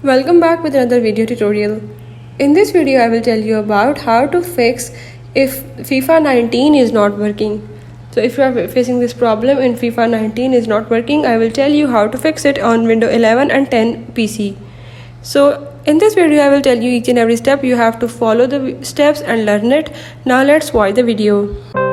Welcome back with another video tutorial. In this video I will tell you about how to fix if FIFA 19 is not working. So if you are facing this problem in FIFA 19 is not working, I will tell you how to fix it on Windows 11 and 10 PC. So in this video I will tell you each and every step. You have to follow the steps and learn it. Now let's watch the video.